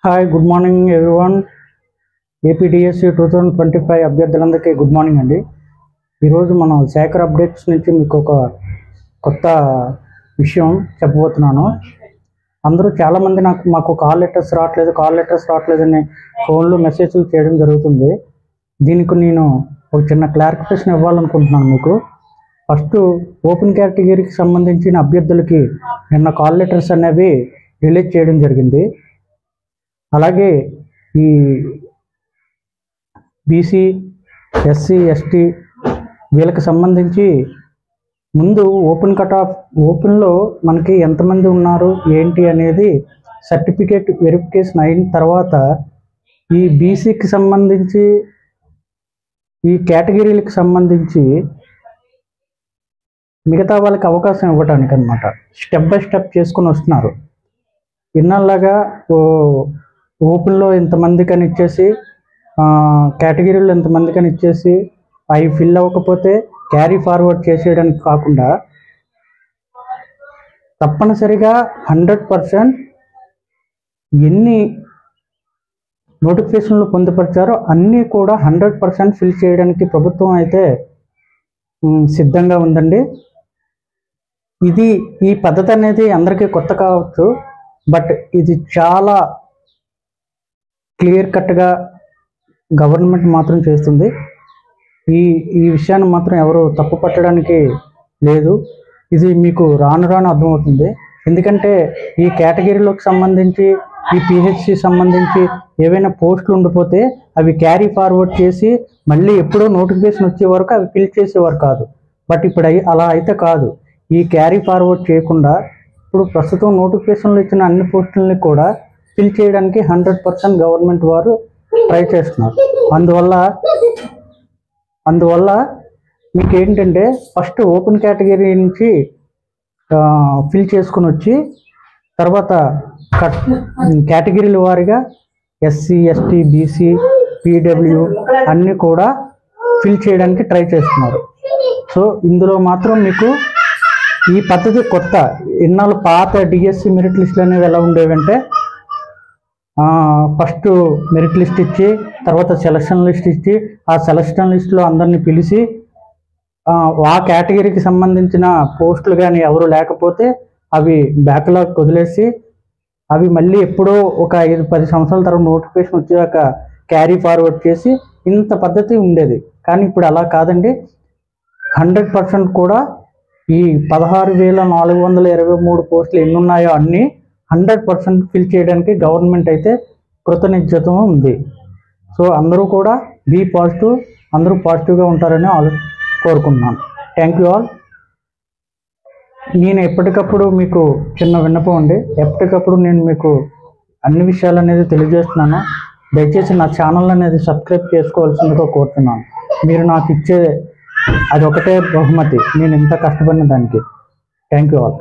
Hi good morning everyone. APDSC 2025 అభ్యర్థులందరికీ good morning అండి. ఈరోజు మనం శాఖర్ అప్డేట్స్ నుంచి మీకు ఒక కొత్త విషయం చెప్పబోతున్నాను. అందరూ చాలామంది మాకు కాల్ లెటర్స్ రావట్లేదని ఫోన్లో మెసేజ్లు చేయడం జరుగుతుంది. దీనికి నేను ఒక చిన్న క్లారిఫికేషన్ ఇవ్వాలనుకుంటున్నాను మీకు. ఫస్ట్ ఓపెన్ కేటగిరీకి సంబంధించిన అభ్యర్థులకి నిన్న కాల్ లెటర్స్ అనేవి రిలీజ్ చేయడం జరిగింది. అలాగే ఈ బీసీ, ఎస్సీ, ఎస్టీ వీళ్ళకి సంబంధించి ముందు ఓపెన్లో మనకి ఎంతమంది ఉన్నారు ఏంటి అనేది సర్టిఫికేట్ వెరిఫికేషన్ అయిన తర్వాత ఈ బీసీకి సంబంధించి ఈ కేటగిరీలకు సంబంధించి మిగతా వాళ్ళకి అవకాశం ఇవ్వడానికి అన్నమాట స్టెప్ బై స్టెప్ చేసుకొని వస్తున్నారు. ఇన్నాళ్ళగా ఓపెన్లో ఇంతమందికి అని ఇచ్చేసి కేటగిరీలో ఇంతమందికి అని ఇచ్చేసి అవి ఫిల్ అవ్వకపోతే క్యారీ ఫార్వర్డ్ చేసేయడానికి కాకుండా తప్పనిసరిగా 100% ఎన్ని నోటిఫికేషన్లు పొందుపరిచారో అన్నీ కూడా 100% ఫిల్ చేయడానికి ప్రభుత్వం అయితే సిద్ధంగా ఉందండి. ఈ పద్ధతి అనేది అందరికీ కొత్త కావచ్చు, బట్ ఇది చాలా క్లియర్ కట్గా గవర్నమెంట్ మాత్రం చేస్తుంది. ఈ విషయాన్ని మాత్రం ఎవరు తప్పు పట్టడానికి లేదు. ఇది మీకు రాను అర్థమవుతుంది. ఎందుకంటే ఈ కేటగిరీలోకి సంబంధించి ఈ పిహెచ్సి సంబంధించి ఏవైనా పోస్టులు ఉండిపోతే అవి క్యారీ ఫార్వర్డ్ చేసి మళ్ళీ ఎప్పుడో నోటిఫికేషన్ వచ్చే వరకు అవి ఫిల్ చేసేవారు కాదు. బట్ ఇప్పుడు అలా అయితే కాదు. ఈ క్యారీ ఫార్వర్డ్ చేయకుండా ఇప్పుడు ప్రస్తుతం నోటిఫికేషన్లు ఇచ్చిన అన్ని పోస్టులని కూడా ఫిల్ చేయడానికి 100% గవర్నమెంట్ వారు ట్రై చేస్తున్నారు. అందువల్ల మీకు ఏంటంటే ఫస్ట్ ఓపెన్ కేటగిరీ నుంచి ఫిల్ చేసుకుని వచ్చి తర్వాత కేటగిరీల వారీగా ఎస్సీ, ఎస్టీ, బీసీ, పీడబ్ల్యూ అన్నీ కూడా ఫిల్ చేయడానికి ట్రై చేస్తున్నారు. సో ఇందులో మాత్రం మీకు ఈ పద్ధతి కొత్త. ఇన్నాళ్ళు పాత డిఎస్సి మెరిట్ లిస్టులు అనేవి ఎలా ఉండేవంటే ఫస్ట్ మెరిట్ లిస్ట్ ఇచ్చి తర్వాత సెలక్షన్ లిస్ట్ ఇచ్చి ఆ సెలక్షన్ లిస్టులో అందరినీ పిలిచి ఆ కేటగిరీకి సంబంధించిన పోస్టులు కానీ ఎవరు లేకపోతే అవి బ్యాక్లాగ్ వదిలేసి అవి మళ్ళీ ఎప్పుడో ఒక 5-10 సంవత్సరాల తర్వాత నోటిఫికేషన్ వచ్చాక క్యారీ ఫార్వర్డ్ చేసి ఇంత పద్ధతి ఉండేది. కానీ ఇప్పుడు అలా కాదండి. 100% కూడా ఈ 16,423 పోస్టులు ఎన్ని ఉన్నాయో అన్నీ 100% ఫిల్ చేయడానికి గవర్నమెంట్ అయితే కృతనిశ్చితం ఉంది. సో అందరూ కూడా బీ పాజిటివ్, అందరూ పాజిటివ్గా ఉంటారని కోరుకుంటున్నాను. Thank you all. నేను ఎప్పటికప్పుడు మీకు చిన్న విన్నపం అండి, ఎప్పటికప్పుడు నేను మీకు అన్ని విషయాలు అనేది తెలియజేస్తున్నాను. దయచేసి నా ఛానల్ అనేది సబ్స్క్రైబ్ చేసుకోవాల్సిందిగా కోరుతున్నాను. మీరు నాకు ఇచ్చే అది ఒకటే బహుమతి, నేను ఇంత కష్టపడిన దానికి. Thank you all.